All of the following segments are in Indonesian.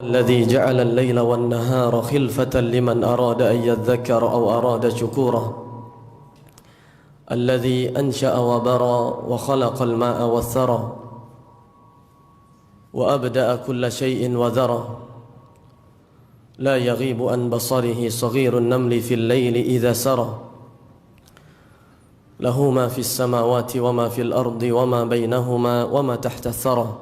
الذي جعل الليل والنهار خلفة لمن أراد أن يذكر أو أراد شكورا الذي أنشأ وبرى وخلق الماء والثرى وأبدأ كل شيء وذرى لا يغيب عن بصره صغير النمل في الليل إذا سرى له ما في السماوات وما في الأرض وما بينهما وما تحت الثرى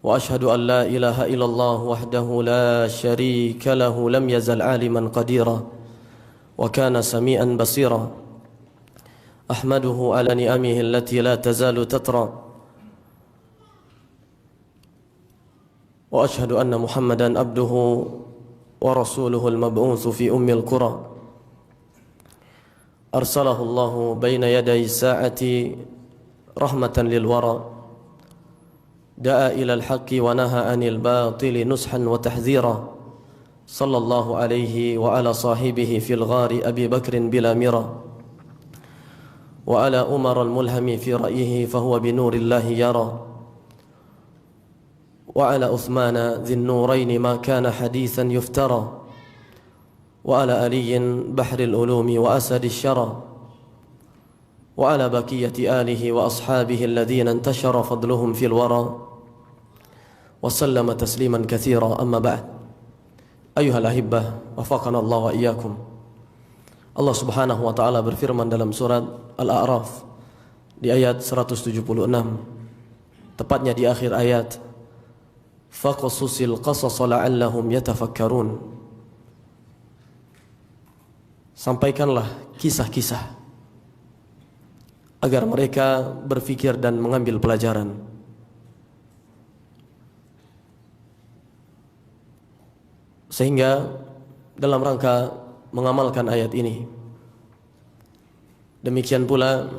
وأشهد أن لا إله إلا الله وحده لا شريك له لم يزل عالما قديرا وكان سميعا بصيرا أحمده على نعمه التي لا تزال تترى وأشهد أن محمدا عبده ورسوله المبعوث في أم القرى أرسله الله بين يدي الساعة رحمة للورى دعا إلى الحق ونهى عن الباطل نصحا وتحذيرا صلى الله عليه وعلى صاحبه في الغار أبي بكر بلا مرى وعلى أمر الملهم في رأيه فهو بنور الله يرى وعلى عثمان ذي النورين ما كان حديثا يفترى وعلى علي بحر العلوم وأسد الشرى وعلى بقية آله وأصحابه الذين انتشر فضلهم في الورى وسلم تسليما كثيرا أما بعد أيها الأحبة وفقنا الله وإياكم. Allah Subhanahu wa taala berfirman dalam surat Al-A'raf di ayat 176, tepatnya di akhir ayat, faqsusil qasas la'allahum yatafakkarun. Sampaikanlah kisah-kisah agar mereka berfikir dan mengambil pelajaran. Sehingga dalam rangka mengamalkan ayat ini, demikian pula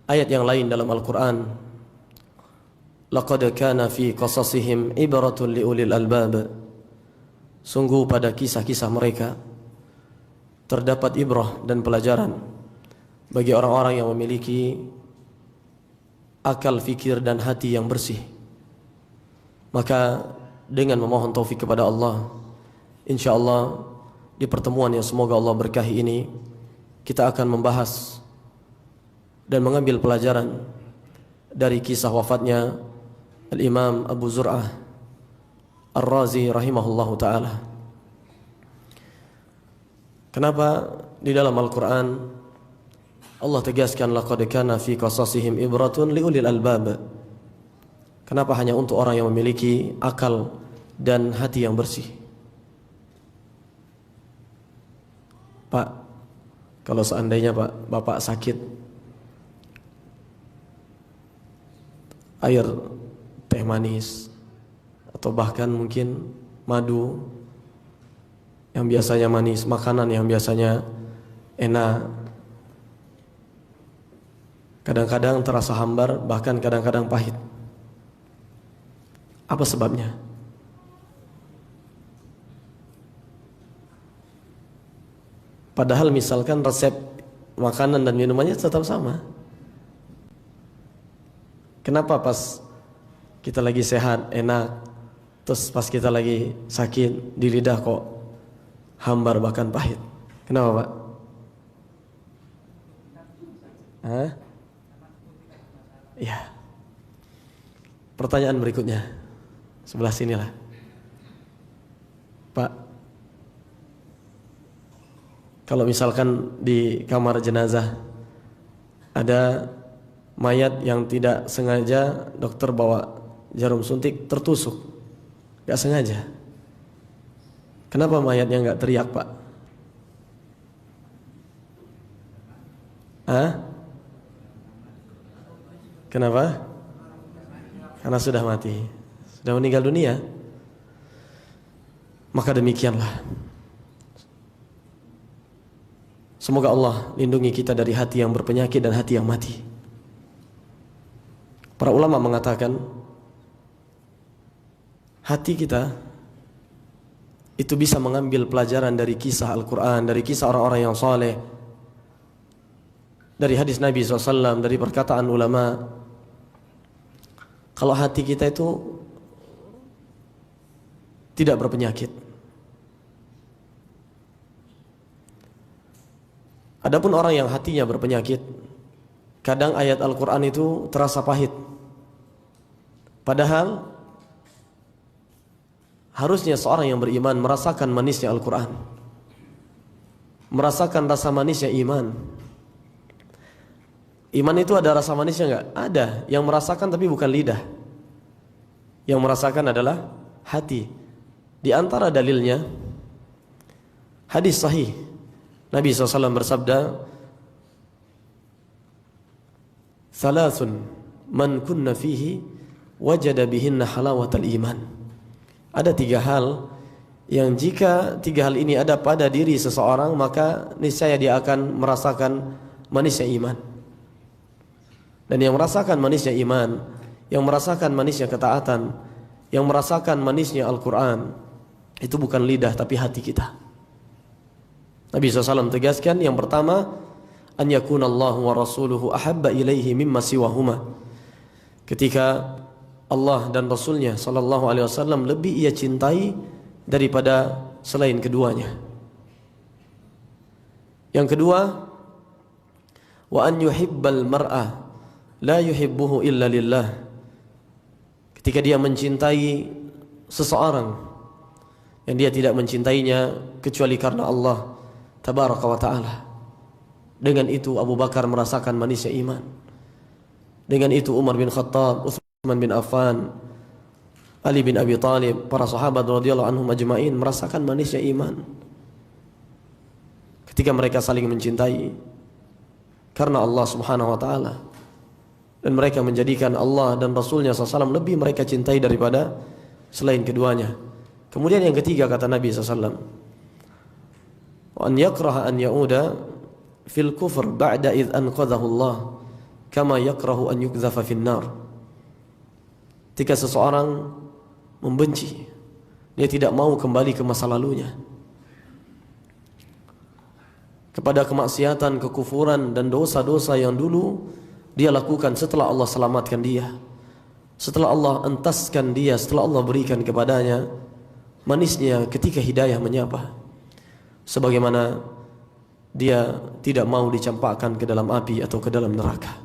ayat yang lain dalam Al-Quran, laqad kana fi qasasihim ibratun liulil albab. Sungguh pada kisah-kisah mereka terdapat ibrah dan pelajaran bagi orang-orang yang memiliki akal fikir dan hati yang bersih. Maka dengan memohon taufik kepada Allah, insyaallah di pertemuan yang semoga Allah berkahi ini, kita akan membahas dan mengambil pelajaran dari kisah wafatnya Al-Imam Abu Zur'ah Ar-Razi rahimahullahu ta'ala. Kenapa di dalam Al-Quran Allah tegaskan laqad kana fi qasasihim ibratun liulil albab? Kenapa hanya untuk orang yang memiliki akal dan hati yang bersih? Pak, kalau seandainya Bapak sakit, air teh manis atau bahkan mungkin madu yang biasanya manis, makanan yang biasanya enak, kadang-kadang terasa hambar, bahkan kadang-kadang pahit. Apa sebabnya? Padahal misalkan resep makanan dan minumannya tetap sama. Kenapa pas kita lagi sehat, enak, terus pas kita lagi sakit, di lidah kok hambar bahkan pahit? Kenapa, Pak? Hah? Ya. Pertanyaan berikutnya, sebelah sinilah. Pak, kalau misalkan di kamar jenazah ada mayat yang tidak sengaja dokter bawa jarum suntik tertusuk, gak sengaja, kenapa mayatnya gak teriak, Pak? Hah? Kenapa? Karena sudah mati, sudah meninggal dunia. Maka demikianlah, semoga Allah lindungi kita dari hati yang berpenyakit dan hati yang mati. Para ulama mengatakan hati kita itu bisa mengambil pelajaran dari kisah Al-Quran, dari kisah orang-orang yang saleh, dari hadis Nabi SAW, dari perkataan ulama. Kalau hati kita itu tidak berpenyakit. Adapun orang yang hatinya berpenyakit, kadang ayat Al-Quran itu terasa pahit. Padahal harusnya seorang yang beriman merasakan manisnya Al-Quran, merasakan rasa manisnya iman. Iman itu ada rasa manisnya enggak? Ada. Yang merasakan tapi bukan lidah. Yang merasakan adalah hati. Di antara dalilnya hadis sahih, Nabi SAW bersabda, "Thalathun man kunna fihi wajada bihinna halawatal iman." Ada 3 hal yang jika 3 hal ini ada pada diri seseorang, maka niscaya dia akan merasakan manisnya iman. Dan yang merasakan manisnya iman, yang merasakan manisnya ketaatan, yang merasakan manisnya Al-Quran, itu bukan lidah tapi hati kita. Nabi SAW tegaskan, yang pertama, an yakunallahu wa rasuluhu ahabba ilaihi mimma siwahuma. Ketika Allah dan Rasulnya sallallahu alaihi wasallam lebih ia cintai daripada selain keduanya. Yang kedua, wa an yuhibbal mar'a la yuhibbuhu illa lillah. Ketika dia mencintai seseorang yang dia tidak mencintainya kecuali karena Allah tabaraka wa ta'ala. Dengan itu Abu Bakar merasakan manisnya iman. Dengan itu Umar bin Khattab, Utsman bin Affan, Ali bin Abi Thalib, para sahabat radhiyallahu anhum ajma'in merasakan manisnya iman. Ketika mereka saling mencintai karena Allah Subhanahu wa taala, dan mereka menjadikan Allah dan Rasulnya SAW lebih mereka cintai daripada selain keduanya. Kemudian yang ketiga kata Nabi SAW, wa an yakraha an ya'uda fil kufr ba'da idh anqadhahu Allah kama yakrahu an yukdhafa fin nar. Ketika seseorang membenci, dia tidak mau kembali ke masa lalunya, kepada kemaksiatan, kekufuran dan dosa-dosa yang dulu dia lakukan setelah Allah selamatkan dia, setelah Allah entaskan dia, setelah Allah berikan kepadanya manisnya ketika hidayah menyapa, sebagaimana dia tidak mau dicampakkan ke dalam api atau ke dalam neraka.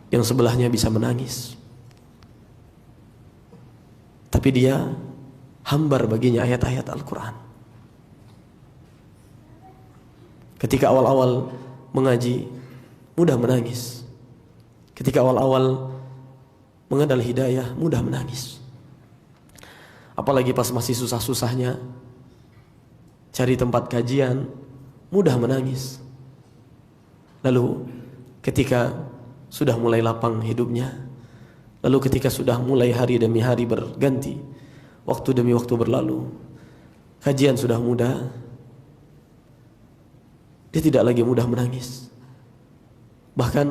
Yang sebelahnya bisa menangis, tapi dia hambar baginya ayat-ayat Al-Quran. Ketika awal-awal mengaji, mudah menangis. Ketika awal-awal mengenal hidayah, mudah menangis. Apalagi pas masih susah-susahnya cari tempat kajian, mudah menangis. Lalu ketika sudah mulai lapang hidupnya, lalu ketika sudah mulai hari demi hari berganti, waktu demi waktu berlalu, kajian sudah mudah, dia tidak lagi mudah menangis. Bahkan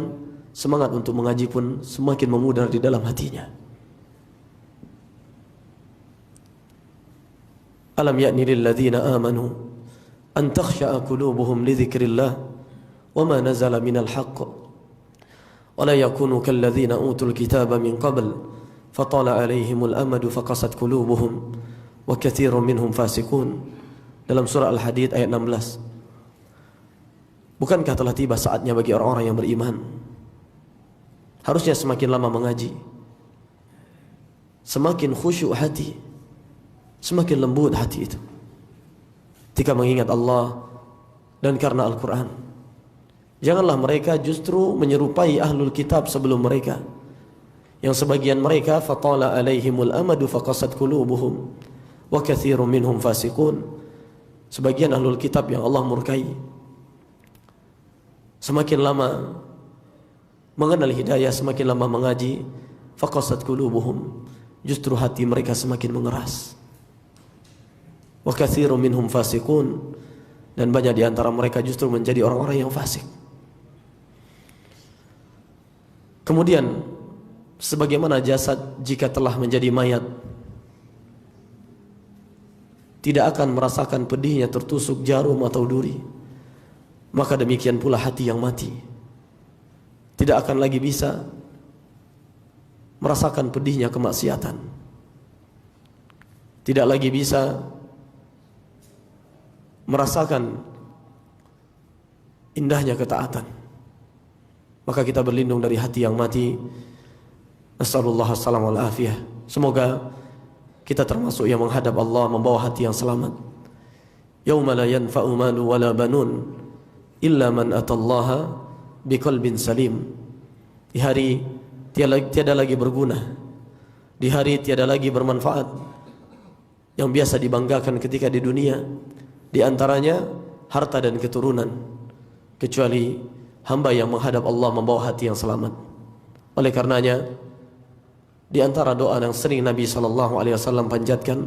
semangat untuk mengaji pun semakin memudar di dalam hatinya. Alam ya'ni lil ladzina amanu an takhsha'a qulubuhum li dzikrillah wa ma nazala minal haqq ولا يكونوا كالذين أوتوا الكتاب من قبل فطال عليهم الأمد فقست قلوبهم وكثير منهم فاسقون. Dalam surah Al-Hadid ayat 16. Bukankah telah tiba saatnya bagi orang-orang yang beriman, harusnya semakin lama mengaji, semakin khusyuk hati, semakin lembut hati itu ketika mengingat Allah dan karena Al-Quran. Janganlah mereka justru menyerupai ahlul kitab sebelum mereka, yang sebagian mereka fatala alaihimul amadu faqasat qulubuhum wa katsirun minhum fasiqun. Sebagian ahlul kitab yang Allah murkai, semakin lama mengenal hidayah, semakin lama mengaji, faqasat qulubuhum, justru hati mereka semakin mengeras. wa katsirun minhum fasiqun, dan banyak di antara mereka justru menjadi orang-orang yang fasik. Kemudian sebagaimana jasad jika telah menjadi mayat tidak akan merasakan pedihnya tertusuk jarum atau duri, maka demikian pula hati yang mati tidak akan lagi bisa merasakan pedihnya kemaksiatan, tidak lagi bisa merasakan indahnya ketaatan. Maka kita berlindung dari hati yang mati. Nasallallahu alaihi wal afiyah. Semoga kita termasuk yang menghadap Allah membawa hati yang selamat. Yauma la yanfa'u malu wala banun illa man atallaha biqalbin salim. Di hari tiada lagi berguna, di hari tiada lagi bermanfaat. Yang biasa dibanggakan ketika di dunia, di antaranya harta dan keturunan, kecuali hamba yang menghadap Allah membawa hati yang selamat. Oleh karenanya, di antara doa yang sering Nabi SAW panjatkan,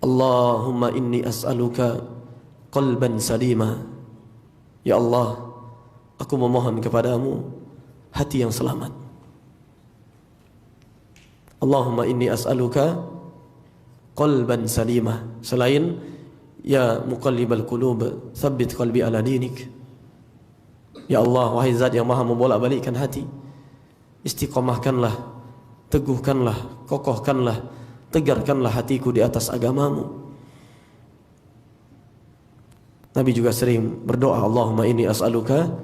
Allahumma inni as'aluka qalban salima. Ya Allah, aku memohon kepadamu hati yang selamat. Allahumma inni as'aluka qalban salima. Selain ya muqallibal qulub, tsabbit qalbi ala dinik. Ya Allah, wahai zat yang maha membolak-balikkan hati, istiqomahkanlah, teguhkanlah, kokohkanlah, tegarkanlah hatiku di atas agamamu. Nabi juga sering berdoa, Allahumma inni as'aluka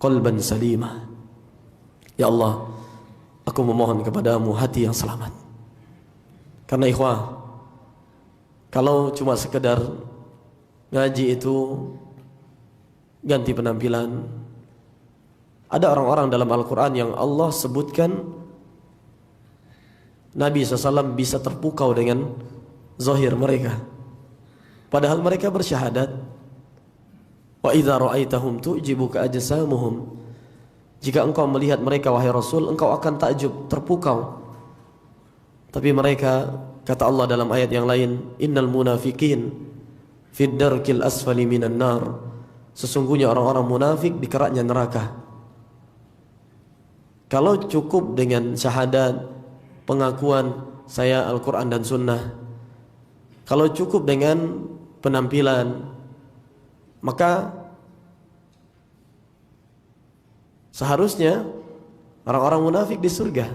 qalban salima. Ya Allah, aku memohon kepadamu hati yang selamat. Karena ikhwah, kalau cuma sekedar ngaji itu ganti penampilan, ada orang-orang dalam Al-Quran yang Allah sebutkan Nabi SAW bisa terpukau dengan zahir mereka, padahal mereka bersyahadat. Wa idza ra'aitahum tu'jibuka ajsamuhum. Jika engkau melihat mereka wahai Rasul, engkau akan takjub, terpukau. Tapi mereka, kata Allah dalam ayat yang lain, innal munafiqin fid darkil asfali minan nar. Sesungguhnya orang-orang munafik di keraknya neraka. Kalau cukup dengan syahadat, pengakuan saya Al-Quran dan Sunnah, kalau cukup dengan penampilan, maka seharusnya orang-orang munafik di surga.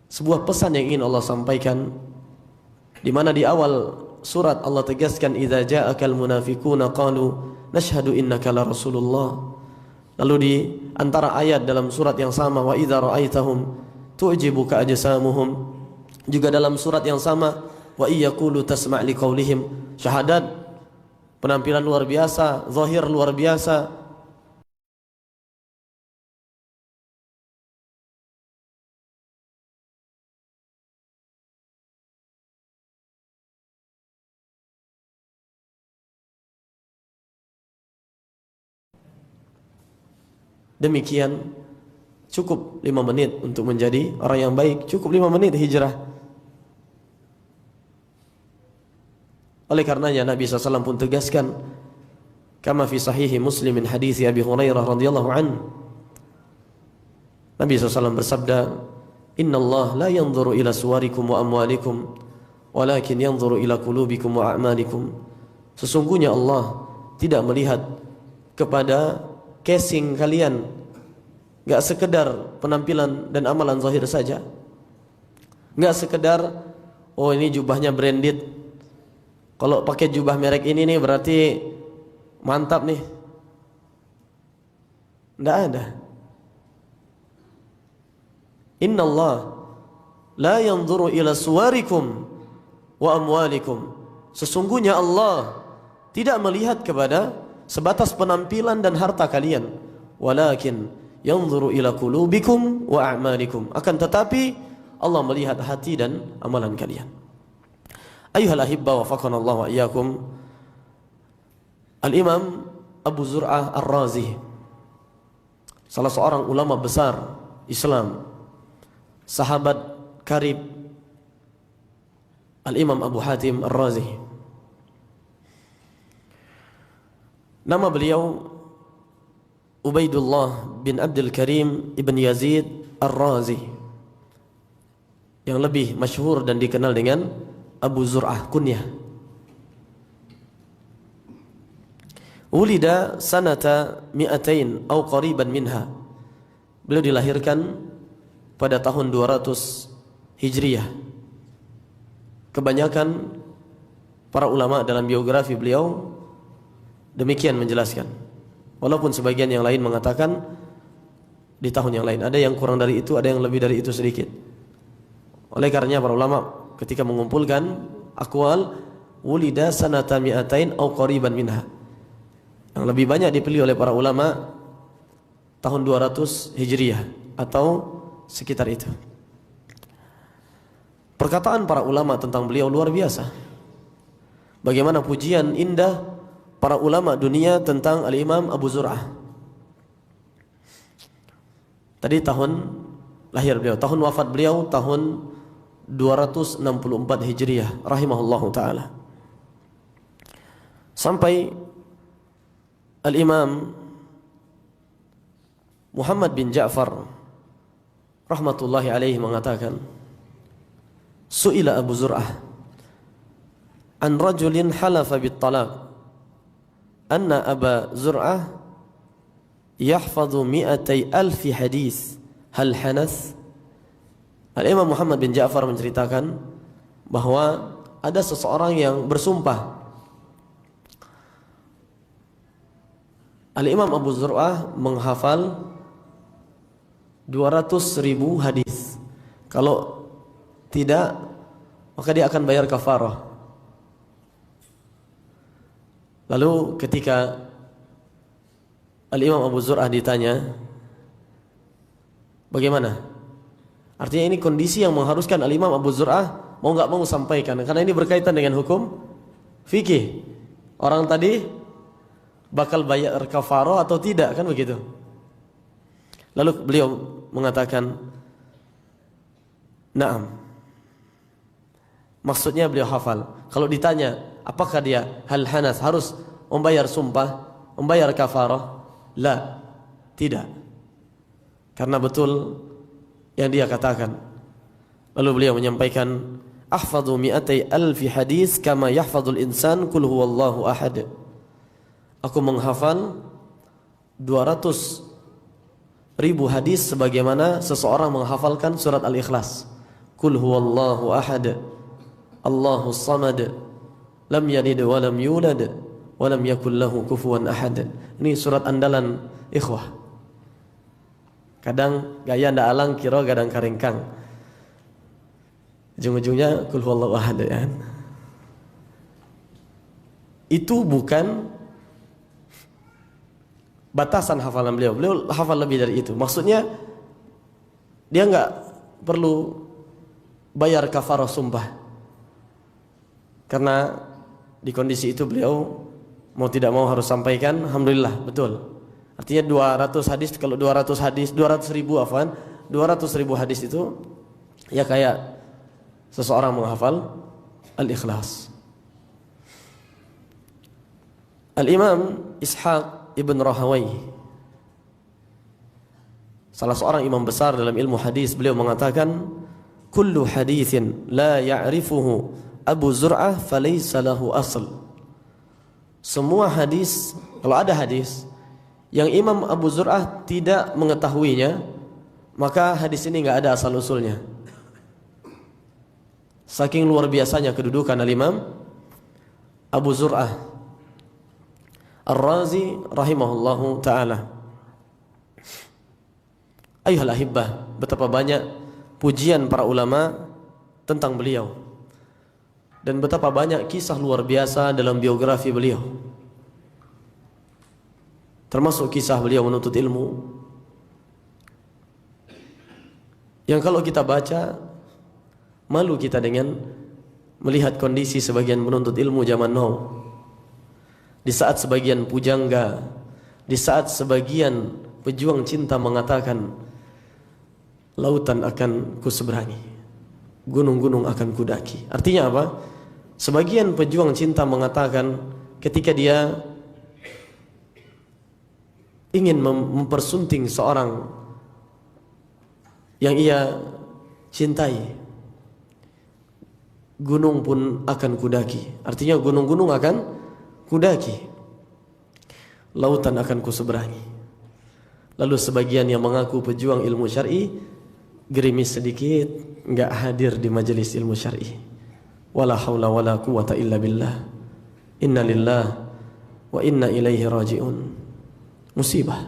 Sebuah pesan yang ingin Allah sampaikan, di mana di awal surat Allah tegaskan, idza ja'akal munafiquna qalu nashhadu innaka la rasulullah. Lalu di antara ayat dalam surat yang sama, wa idza ra'aitahum tu'jibuka ajsamuhum, juga dalam surat yang sama, wa iyyaqulu tasma' liqaulihim. Syahadat, penampilan luar biasa, zahir luar biasa. Demikian cukup 5 menit untuk menjadi orang yang baik, cukup 5 menit hijrah. Oleh karenanya Nabi SAW pun tegaskan, kama fi sahihi Muslim min hadits Abi Hurairah radhiyallahu an. Nabi SAW bersabda, inna Allah la yanzuru ila suwarikum wa amwalikum walakin yanzuru ila qulubikum wa a'malikum. Sesungguhnya Allah tidak melihat kepada casing kalian, gak sekedar penampilan dan amalan zahir saja, gak sekedar oh ini jubahnya branded, kalau pakai jubah merek ini nih berarti mantap nih. Tidak ada. Inna Allah la yanzuru ila suwarikum wa amwalikum. Sesungguhnya Allah tidak melihat kepada sebatas penampilan dan harta kalian, walakin yanzuru ila qulubikum wa a'malikum. Akan tetapi Allah melihat hati dan amalan kalian. Ayuhal ahibba wafaqana Allah wa iyyakum. Al-Imam Abu Zur'ah Ar-Razi, salah seorang ulama besar Islam, sahabat karib Al-Imam Abu Hatim Ar-Razi. Nama beliau Ubaidullah bin Abdul Karim ibn Yazid Ar-Razi, yang lebih masyhur dan dikenal dengan Abu Zur'ah kunyah. Ulida sanata mi'atain au qariban minha. Beliau dilahirkan pada tahun 200 Hijriyah. Kebanyakan para ulama dalam biografi beliau demikian menjelaskan. Walaupun sebagian yang lain mengatakan di tahun yang lain. Ada yang kurang dari itu, ada yang lebih dari itu sedikit. Oleh karenanya para ulama ketika mengumpulkan aqwal wulida sanata mi'atain au qariban minha, yang lebih banyak dipilih oleh para ulama tahun 200 Hijriyah atau sekitar itu. Perkataan para ulama tentang beliau luar biasa. Bagaimana pujian indah para ulama dunia tentang Al-Imam Abu Zur'ah. Tadi tahun lahir beliau, tahun wafat beliau tahun 264 Hijriah rahimahullahu taala. Sampai Al-Imam Muhammad bin Ja'far rahmatullahi alaihi mengatakan, su'ila Abu Zur'ah an rajulin halafa bit talaq anna Aba Zur'ah yahfadhu mi'atai alfi hadis hal hanas. Al-Imam Muhammad bin Ja'far menceritakan bahwa ada seseorang yang bersumpah, Al-Imam Abu Zur'ah menghafal 200.000 hadis. Kalau tidak, maka dia akan bayar kafarah. Lalu ketika Al-Imam Abu Zur'ah ditanya, bagaimana? Artinya ini kondisi yang mengharuskan Al-Imam Abu Zur'ah mau nggak mau sampaikan, karena ini berkaitan dengan hukum fikih. Orang tadi bakal bayar kafarah atau tidak, kan begitu? Lalu beliau mengatakan, na'am. Maksudnya beliau hafal. Kalau ditanya, apakah dia hal hanas harus membayar sumpah, membayar kafarah? La, tidak. Karena betul yang dia katakan. Lalu beliau menyampaikan, ahfadhu mi'atai alfi hadis kama yahfadhul insan kul huwallahu ahad. Aku menghafal 200.000 hadis sebagaimana seseorang menghafalkan surat Al-Ikhlas. Kul huwallahu ahad, Allahus samad, lam yalid wa lam yulad wa lam yakul lahu kufuwan ahad. Ini surat andalan ikhwah. Kadang gaya ndak alang kira gadang karingkang. Ujung-ujungnya kul huwallahu ahad ya. Itu bukan batasan hafalan beliau. Beliau hafal lebih dari itu. Maksudnya dia enggak perlu bayar kafarah sumpah. Karena di kondisi itu beliau mau tidak mau harus sampaikan, alhamdulillah, betul. Artinya 200 hadis, kalau 200 hadis, 200.000 afwan, 200.000 hadis itu ya kayak seseorang menghafal Al-Ikhlas. Al-Imam Ishaq Ibn Rahawai, salah seorang imam besar dalam ilmu hadis, beliau mengatakan, kullu hadithin la ya'rifuhu Abu Zur'ah falaysa lahu asl. Semua hadis, kalau ada hadis yang Imam Abu Zur'ah tidak mengetahuinya, maka hadis ini enggak ada asal usulnya. Saking luar biasanya kedudukan Al-Imam Abu Zur'ah Ar-Razi rahimahullahu ta'ala. Ayuhal ahibbah, betapa banyak pujian para ulama tentang beliau, dan betapa banyak kisah luar biasa dalam biografi beliau, termasuk kisah beliau menuntut ilmu, yang kalau kita baca malu kita dengan melihat kondisi sebagian penuntut ilmu zaman now. Di saat sebagian pujangga, di saat sebagian pejuang cinta mengatakan, lautan akan kuseberangi, gunung-gunung akan kudaki. Artinya apa? Sebagian pejuang cinta mengatakan ketika dia ingin mempersunting seorang yang ia cintai, gunung pun akan kudaki. Artinya gunung-gunung akan kudaki, lautan akan kuseberangi. Lalu sebagian yang mengaku pejuang ilmu syar'i gerimis sedikit, enggak hadir di majelis ilmu syar'i. Wala haula wala quwata illa billah. Inna lillahi wa inna ilaihi raji'un. Musibah.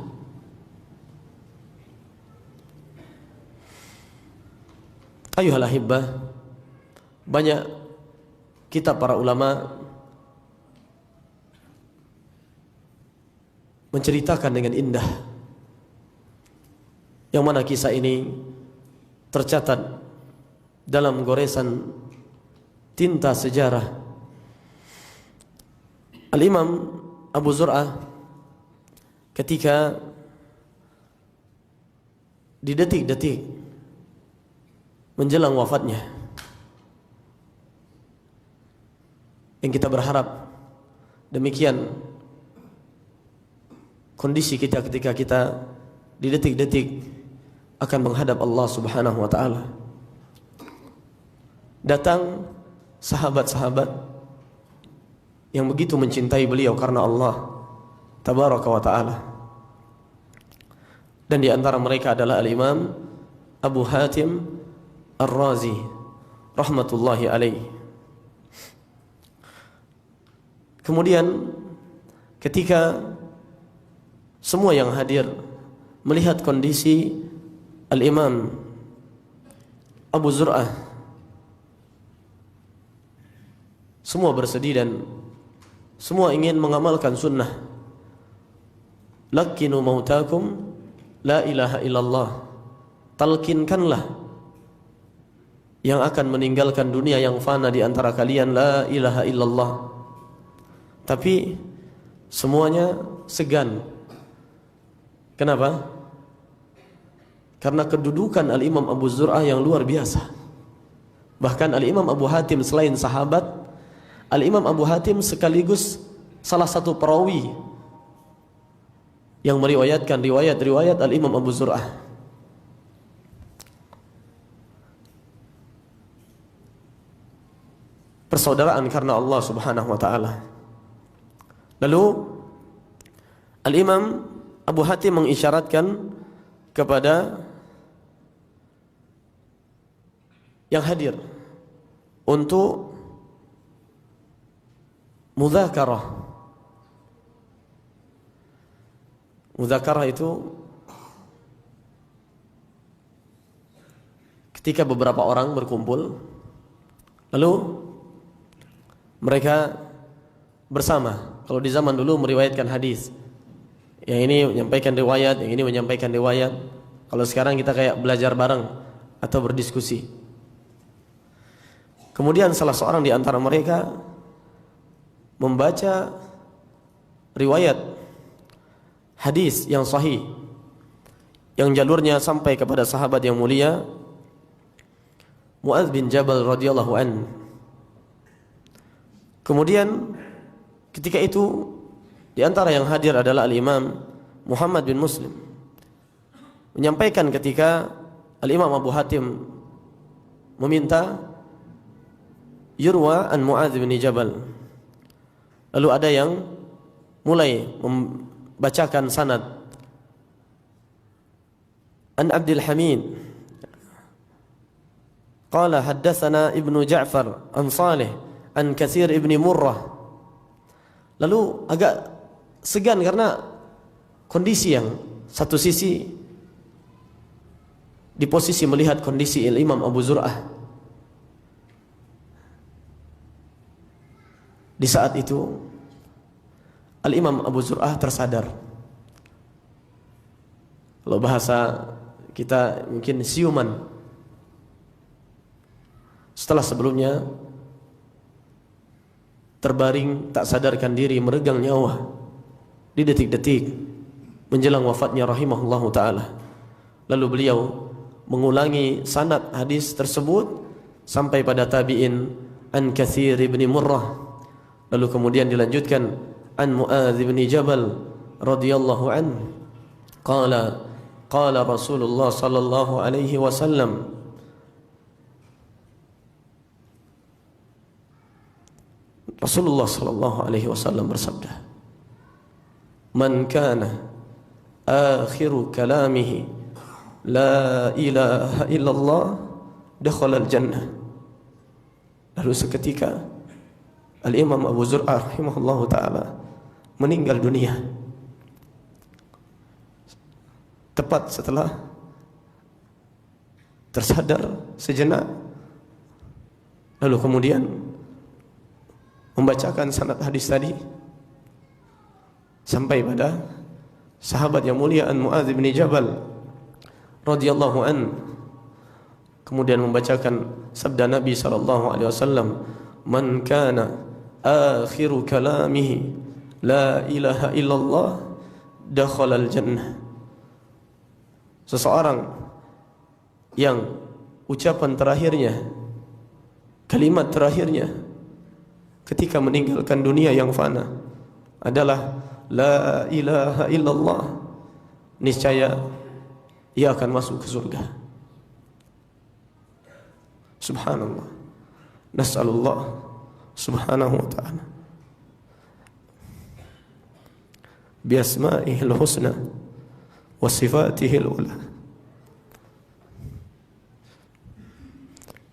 Ayuhal ahibbah, banyak kita para ulama menceritakan dengan indah, yang mana kisah ini tercatat dalam goresan tinta sejarah. Al-Imam Abu Zur'ah ketika di detik-detik menjelang wafatnya, yang kita berharap demikian kondisi kita ketika kita di detik-detik akan menghadap Allah Subhanahu wa taala. Datang sahabat-sahabat yang begitu mencintai beliau karena Allah Tabaraka wa taala. Dan di antara mereka adalah Al-Imam Abu Hatim Ar-Razi rahmatullahi alaihi. Kemudian ketika semua yang hadir melihat kondisi Al-Imam Abu Zur'ah, semua bersedih dan semua ingin mengamalkan sunnah. Lakinu mautakum la ilaha illallah. Talkinkanlah yang akan meninggalkan dunia yang fana di antara kalian la ilaha illallah. Tapi semuanya segan. Kenapa? Karena kedudukan Al-Imam Abu Zur'ah yang luar biasa. Bahkan Al-Imam Abu Hatim selain sahabat, Al-Imam Abu Hatim sekaligus salah satu perawi yang meriwayatkan riwayat-riwayat Al-Imam Abu Zur'ah. Persaudaraan karena Allah Subhanahu wa taala. Lalu Al-Imam Abu Hatim mengisyaratkan kepada yang hadir untuk mudzakarah. Mudzakarah itu ketika beberapa orang berkumpul lalu mereka bersama. Kalau di zaman dulu meriwayatkan hadis, yang ini menyampaikan riwayat, yang ini menyampaikan riwayat. Kalau sekarang kita kayak belajar bareng atau berdiskusi. Kemudian salah seorang di antara mereka membaca riwayat hadis yang sahih, yang jalurnya sampai kepada sahabat yang mulia Mu'adz bin Jabal radhiyallahu an. Kemudian ketika itu di antara yang hadir adalah Al-Imam Muhammad bin Muslim menyampaikan ketika Al-Imam Abu Hatim meminta yurwa an Mu'adz bin Jabal. Lalu ada yang mulai membacakan sanad an Abdul Hamid qala haddatsana Ibnu Ja'far an Salih an Katsir ibni Murrah. Lalu agak segan karena kondisi yang satu sisi di posisi melihat kondisi Imam Abu Zur'ah. Di saat itu Al-Imam Abu Zur'ah tersadar. Kalau bahasa kita mungkin siuman. Setelah sebelumnya terbaring tak sadarkan diri, meregang nyawa di detik-detik menjelang wafatnya rahimahullahu ta'ala. Lalu beliau mengulangi sanad hadis tersebut sampai pada tabi'in an Katsir bin Murrah, lalu kemudian dilanjutkan an Mu'adz bin Jabal radhiyallahu anhu qala Rasulullah sallallahu alaihi wasallam, Rasulullah sallallahu alaihi wasallam bersabda, man kana akhiru kalamihi la ilaha illallah dakhala al-jannah. Lalu seketika Al-Imam Abu Zur'ah rahimahullahu ta'ala meninggal dunia tepat setelah tersadar sejenak, lalu kemudian membacakan sanad hadis tadi sampai pada sahabat yang mulia Mu'adz bin Jabal radhiyallahu an, kemudian membacakan sabda Nabi sallallahu alaihi wasallam, man kana akhiru kalamihi la ilaha illallah dakhala al-jannah. Seseorang yang ucapan terakhirnya, kalimat terakhirnya ketika meninggalkan dunia yang fana adalah la ilaha illallah, niscaya ia akan masuk ke surga. Subhanallah. Nas'alullah subhanahu wa ta'ala bi asma'ihil husna wa sifatihil ula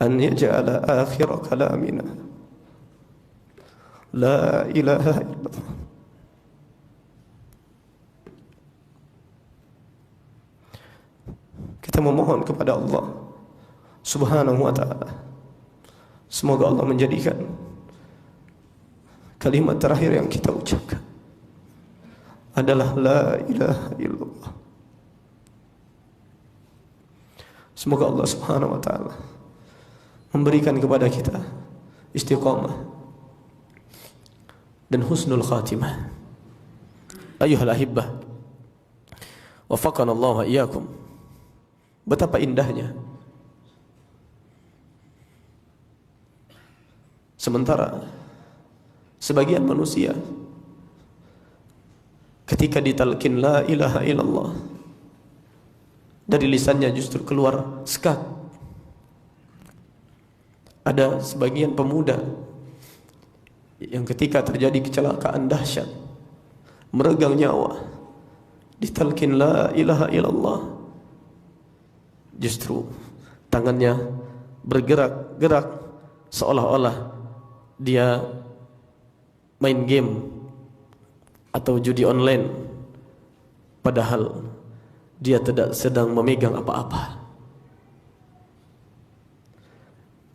an yaj'ala akhir kalamina la ilaha illallah. Kita memohon kepada Allah subhanahu wa ta'ala, semoga Allah menjadikan kalimat terakhir yang kita ucapkan adalah la ilaha illallah. Semoga Allah subhanahu wa ta'ala memberikan kepada kita istiqamah dan husnul khatimah. Ayuhal ahibbah, wafaqana Allah wa iyyakum. Betapa indahnya sementara sebagian manusia ketika ditalkin la ilaha illallah dari lisannya justru keluar sekat. Ada sebagian pemuda yang ketika terjadi kecelakaan dahsyat, meregang nyawa, ditalkin la ilaha illallah, justru tangannya bergerak-gerak seolah-olah dia main game atau judi online, padahal dia tidak sedang memegang apa-apa.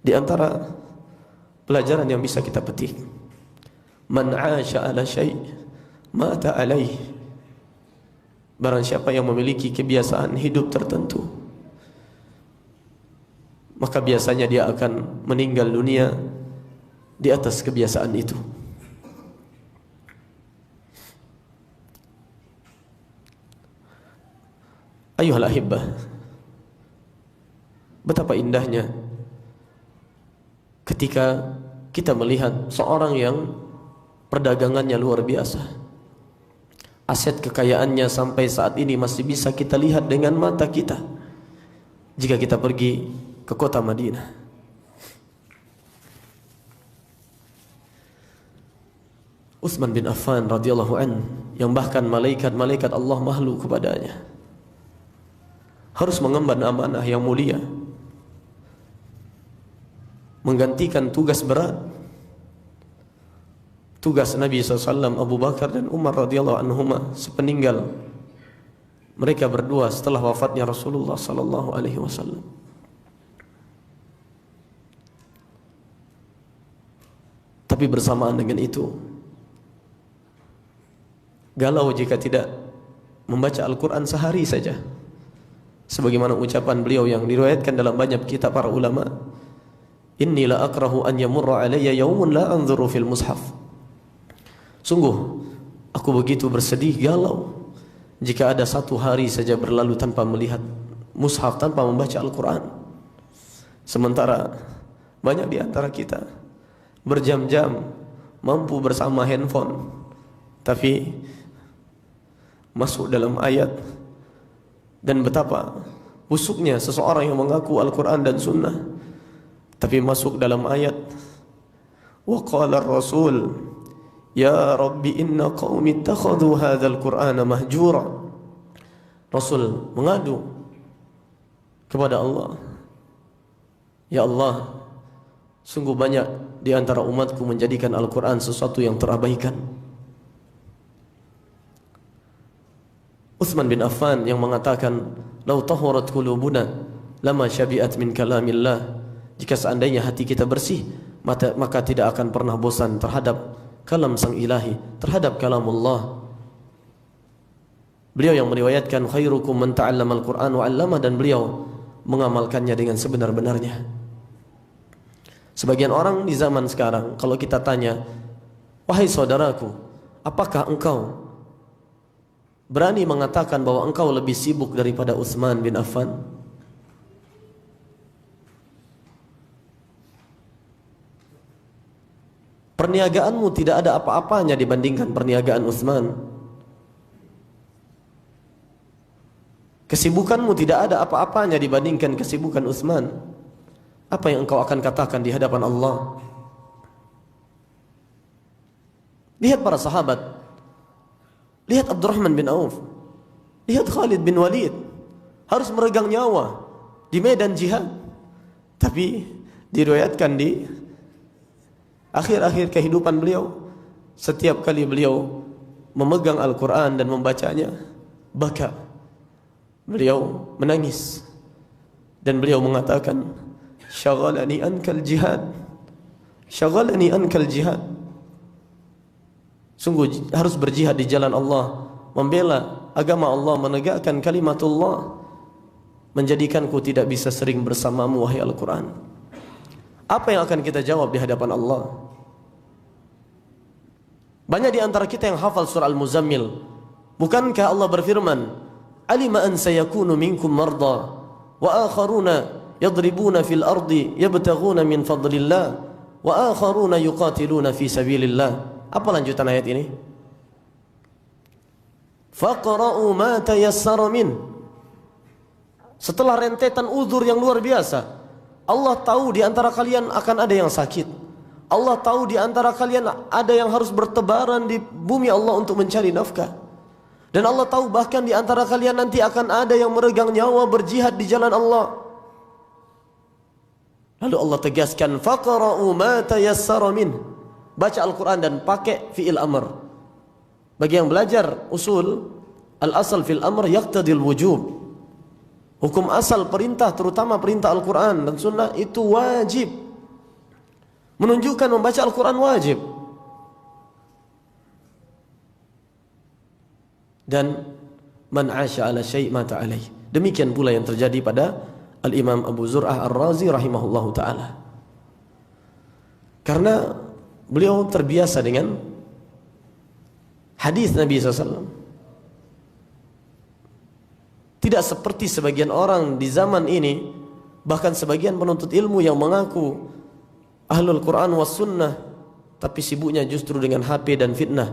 Di antara pelajaran yang bisa kita petik, man 'asha 'ala syai' mata 'alaih. Barang siapa yang memiliki kebiasaan hidup tertentu, maka biasanya dia akan meninggal dunia di atas kebiasaan itu. Ayuhal ahibbah, betapa indahnya ketika kita melihat seorang yang perdagangannya luar biasa, aset kekayaannya sampai saat ini masih bisa kita lihat dengan mata kita jika kita pergi ke kota Madinah. Utsman bin Affan radhiyallahu an, yang bahkan malaikat-malaikat Allah malu kepadanya, harus mengemban amanah yang mulia, menggantikan tugas berat, tugas Nabi SAW, Abu Bakar dan Umar radhiyallahu anhuma sepeninggal mereka berdua setelah wafatnya Rasulullah sallallahu alaihi wasallam. Tapi bersamaan dengan itu, galau jika tidak membaca Al-Quran sehari saja, sebagaimana ucapan beliau yang diriwayatkan dalam banyak kitab para ulama, inni la akrahu an yamurra alayya yawmun la anzuru fil mushaf. Sungguh aku begitu bersedih, galau jika ada satu hari saja berlalu tanpa melihat mushaf, tanpa membaca Al-Quran. Sementara Banyak di antara kita berjam-jam mampu bersama handphone, tapi masuk dalam ayat. Dan betapa busuknya seseorang yang mengaku Al-Quran dan Sunnah tapi masuk dalam ayat. Wa qala ar-rasul ya rabbi inna qaumi ittakhadhu hadzal qur'ana mahjura. Rasul mengadu kepada Allah, ya Allah, sungguh banyak di antara umatku menjadikan Al-Quran sesuatu yang terabaikan. Utsman bin Affan yang mengatakan, "Lau tahurat qulubuna lama syabi'at min kalamillah." Jika seandainya hati kita bersih, maka tidak akan pernah bosan terhadap kalam sang ilahi, terhadap kalamullah. Beliau yang meriwayatkan khairukum man ta'allama al-Qur'an wa 'allama, dan beliau mengamalkannya dengan sebenar-benarnya. Sebagian orang di zaman sekarang kalau kita tanya, "Wahai saudaraku, apakah engkau berani mengatakan bahwa engkau lebih sibuk daripada Utsman bin Affan?" Perniagaanmu tidak ada apa-apanya dibandingkan perniagaan Utsman. Kesibukanmu tidak ada apa-apanya dibandingkan kesibukan Utsman. Apa yang engkau akan katakan di hadapan Allah? Lihat para sahabat. Lihat Abdurrahman bin Auf. Lihat Khalid bin Walid. Harus meregang nyawa di medan jihad. Tapi diriwayatkan di akhir-akhir kehidupan beliau, setiap kali beliau memegang Al-Quran dan membacanya, baka. Beliau menangis. Dan beliau mengatakan, "Syaghalani ankal jihad. Syaghalani ankal jihad." Sungguh harus berjihad di jalan Allah, membela agama Allah, menegakkan kalimatullah, menjadikanku tidak bisa sering bersamamu wahai Al-Quran. Apa yang akan kita jawab di hadapan Allah? Banyak di antara kita yang hafal surah Al-Muzammil. Bukankah Allah berfirman, "Alima an sayakunu minkum marda wa akharuna yadribuna fil ardi yabtaghuna min fadlillah wa akharuna yuqatiluna fi sabilillah." Apa lanjutan ayat ini? Faqra'u ma tayassara min. Setelah rentetan uzur yang luar biasa, Allah tahu di antara kalian akan ada yang sakit. Allah tahu di antara kalian ada yang harus bertebaran di bumi Allah untuk mencari nafkah. Dan Allah tahu bahkan di antara kalian nanti akan ada yang meregang nyawa berjihad di jalan Allah. Lalu Allah tegaskan, faqra'u ma tayassara min. Baca Al-Quran dan pakai fi'il amr. Bagi yang belajar usul, al-asal fil amr yaqtadil wujub. Hukum asal perintah, terutama perintah Al-Quran dan Sunnah, itu wajib. Menunjukkan membaca Al-Quran wajib. Dan man 'asha 'ala syai' mata 'alaih. Demikian pula yang terjadi pada Al-Imam Abu Zur'ah Ar-Razi rahimahullahu ta'ala. Karena beliau terbiasa dengan hadis Nabi SAW. Tidak seperti sebagian orang di zaman ini, bahkan sebagian penuntut ilmu yang mengaku ahlul Quran was sunnah, tapi sibuknya justru dengan HP dan fitnah.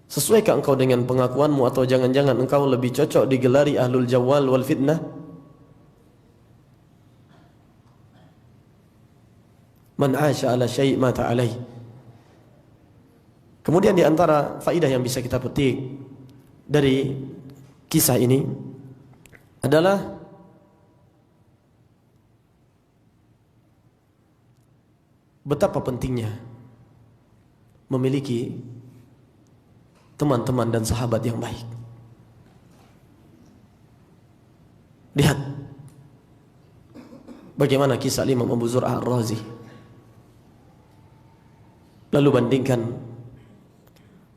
Sesuaikah engkau dengan pengakuanmu, atau jangan-jangan engkau lebih cocok digelari ahlul jawal wal fitnah? Man 'asha 'ala syai' mata 'alaih. Kemudian di antara faidah yang bisa kita petik dari kisah ini adalah betapa pentingnya memiliki teman-teman dan sahabat yang baik. Lihat bagaimana kisah Imam Abu Zur'ah Ar-Razi. Lalu bandingkan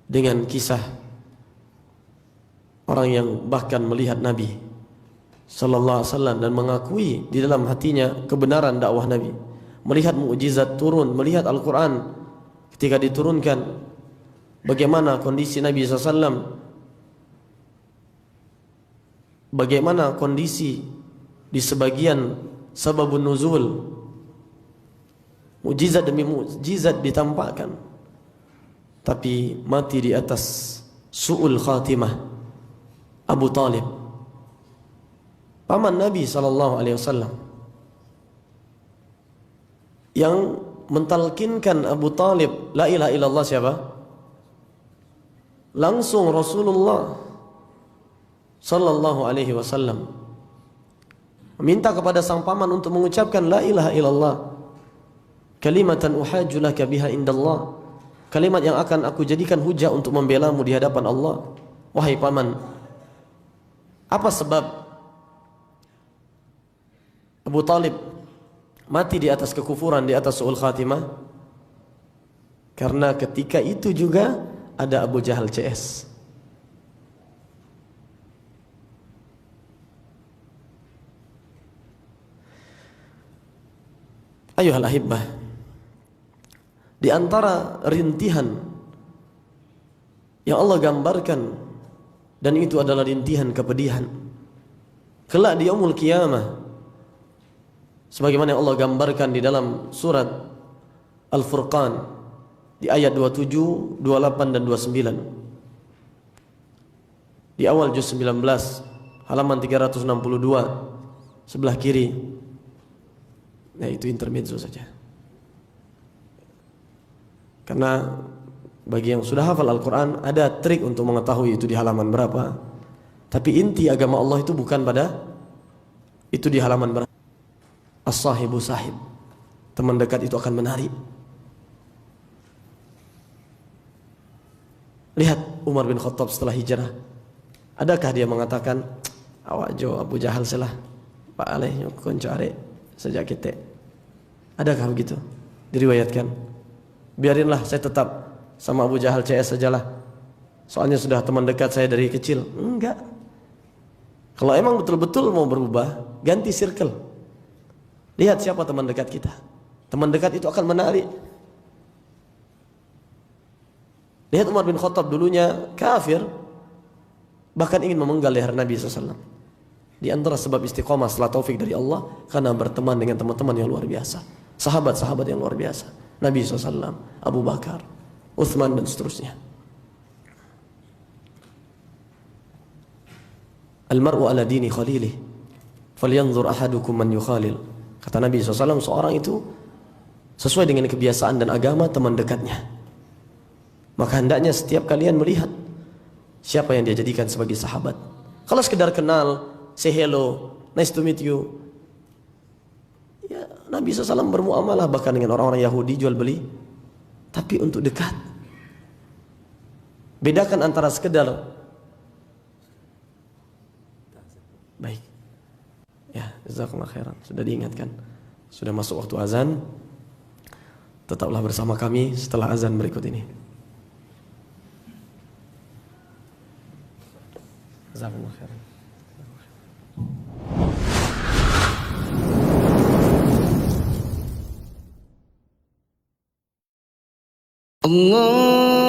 dengan kisah orang yang bahkan melihat Nabi sallallahu alaihi wasallam dan mengakui di dalam hatinya kebenaran dakwah Nabi, melihat mukjizat turun, melihat Al-Quran ketika diturunkan, bagaimana kondisi Nabi SAW, bagaimana kondisi di sebagian sababun nuzul, mukjizat demi mukjizat ditampakkan, tapi mati di atas su'ul khatimah. Abu Talib, paman Nabi SAW, yang mentalkinkan Abu Talib la ilaha illallah siapa? Langsung Rasulullah sallallahu alaihi wasallam meminta kepada sang paman untuk mengucapkan la ilaha illallah, kalimatan uhajju laka biha indallah, kalimat yang akan aku jadikan hujah untuk membelamu di hadapan Allah. Wahai paman, apa sebab Abu Talib mati di atas kekufuran, di atas su'ul khatimah? Karena ketika itu juga ada Abu Jahal CS. Ayuhal ahibbah, di antara rintihan yang Allah gambarkan, dan itu adalah rintihan kepedihan kelak di yaumul qiyamah, sebagaimana yang Allah gambarkan di dalam surat Al-Furqan di ayat 27, 28 dan 29. Di awal juz 19 halaman 362 sebelah kiri. Nah, itu intermezzo saja. Karena bagi yang sudah hafal Al-Quran ada trik untuk mengetahui itu di halaman berapa. Tapi inti agama Allah itu bukan pada itu di halaman berapa. As-sahibu sahib, teman dekat itu akan menarik. Lihat Umar bin Khattab setelah hijrah, adakah dia mengatakan awak jo Abu Jahal salah Pak Aleh nyokon care sejak kita? Adakah begitu? Diriwayatkan. Biarinlah saya tetap sama Abu Jahal CS sajalah, soalnya sudah teman dekat saya dari kecil. Enggak. Kalau emang betul-betul mau berubah, ganti circle. Lihat siapa teman dekat kita. Teman dekat itu akan menarik. Lihat Umar bin Khattab, dulunya kafir, bahkan ingin memenggal leher Nabi SAW. Di antara sebab istiqomah setelah taufik dari Allah, karena berteman dengan teman-teman yang luar biasa, sahabat-sahabat yang luar biasa, Nabi SAW, Abu Bakar, Uthman dan seterusnya. Al-mar'u ala dini khalilih, falyanzur ahadukum man yukhalil. Kata Nabi SAW, seorang itu sesuai dengan kebiasaan dan agama teman dekatnya. Maka hendaknya setiap kalian melihat siapa yang dia jadikan sebagai sahabat. Kalau sekedar kenal, say hello, nice to meet you, ya Nabi SAW bermuamalah bahkan dengan orang-orang Yahudi jual beli. Tapi untuk dekat, bedakan antara sekedar baik. Ya, jazakallahu khairan. Sudah diingatkan. Sudah masuk waktu azan. Tetaplah bersama kami setelah azan berikut ini. Jazakallahu khairan.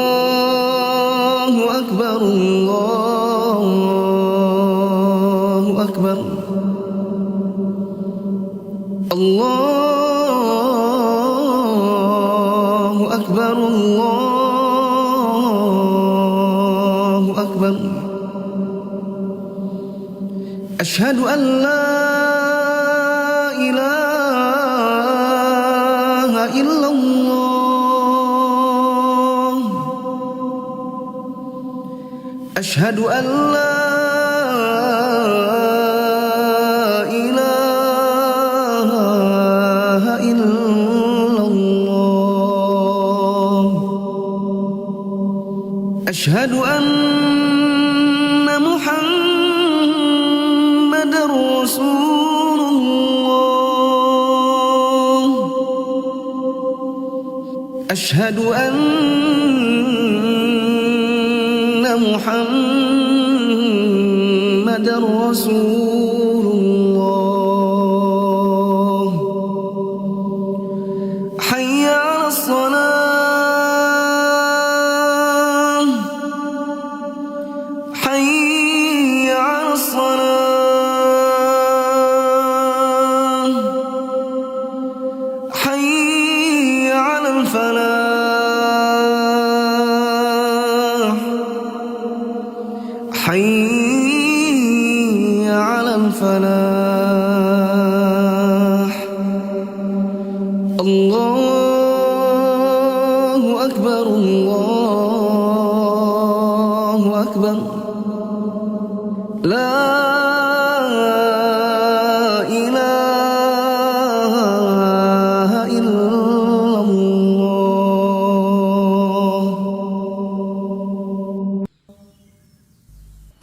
Allahu Akbar, Allahu Akbar, Allahu Akbar, Allahu Akbar. Ashhadu an la ilaha illallah. Ashhadu an la ilaha illallah. Ashhadu anna Muhammadar Rasulullah. Ashhadu anna Muhammadar Rasulullah. Hayya 'alas salah, hayya 'alas salah. الفلاح حي على الفلاح الله أكبر الله أكبر لا إله إلا الله.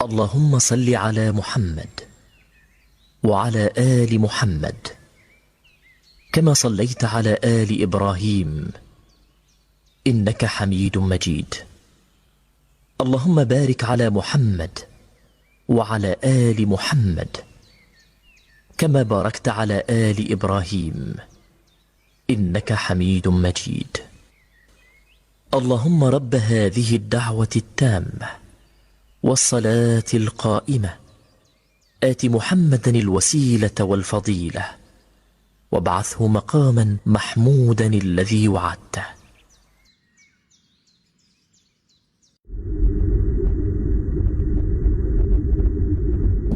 اللهم صل على محمد وعلى آل محمد كما صليت على آل إبراهيم إنك حميد مجيد. اللهم بارك على محمد وعلى آل محمد كما باركت على آل إبراهيم إنك حميد مجيد. اللهم رب هذه الدعوة التامة والصلاة القائمة آت محمدا الوسيلة والفضيلة وابعثه مقاما محمودا الذي وعدته.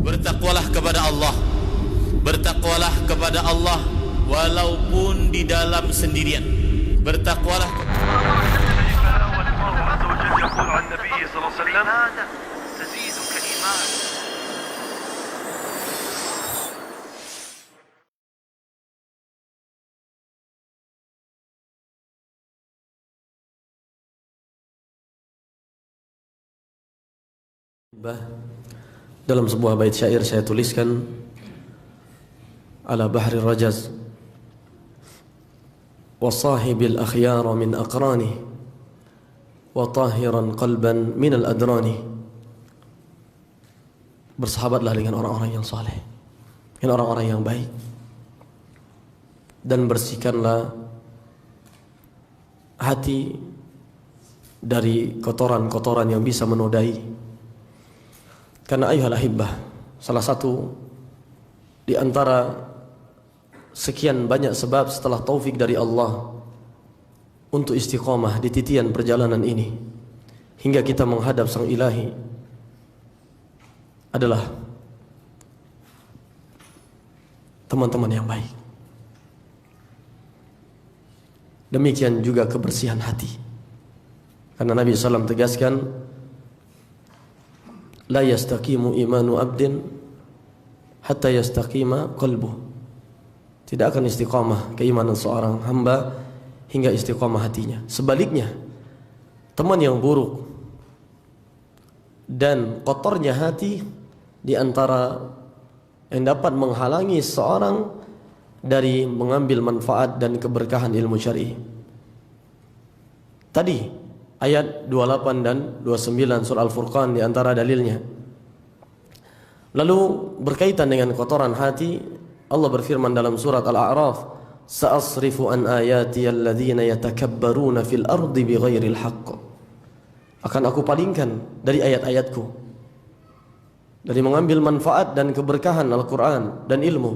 Bertakwalah kepada Allah, bertakwalah kepada Allah walaupun di dalam sendirian. Bertakwalah dalam sebuah bait syair saya tuliskan ala bahri rajaz wa sahibil akhyar min aqrani wa tahiran qalban min al adrani. Bersahabatlah dengan orang-orang yang saleh, dengan orang-orang yang baik, dan bersihkanlah hati dari kotoran-kotoran yang bisa menodai. Karena ayuhal ahibbah, salah satu di antara sekian banyak sebab setelah taufik dari Allah untuk istiqamah di titian perjalanan ini hingga kita menghadap Sang Ilahi adalah teman-teman yang baik. Demikian juga kebersihan hati. Karena Nabi SAW tegaskan, la yastaqimu imanu abdin hatta yastaqima qalbuh. Tidak akan istiqamah keimanan seorang hamba hingga istiqamah hatinya. Sebaliknya, teman yang buruk dan kotornya hati di antara yang dapat menghalangi seorang dari mengambil manfaat dan keberkahan ilmu syar'i. Tadi ayat 28 dan 29 surah Al-Furqan di antara dalilnya. Lalu berkaitan dengan kotoran hati, Allah berfirman dalam surat Al-A'raf, "Sa'asrifu an ayati alladhina yatakabbaruna fil ardi bighairil haqq." Akan aku palingkan dari ayat-ayatku, dari mengambil manfaat dan keberkahan Al-Quran dan ilmu,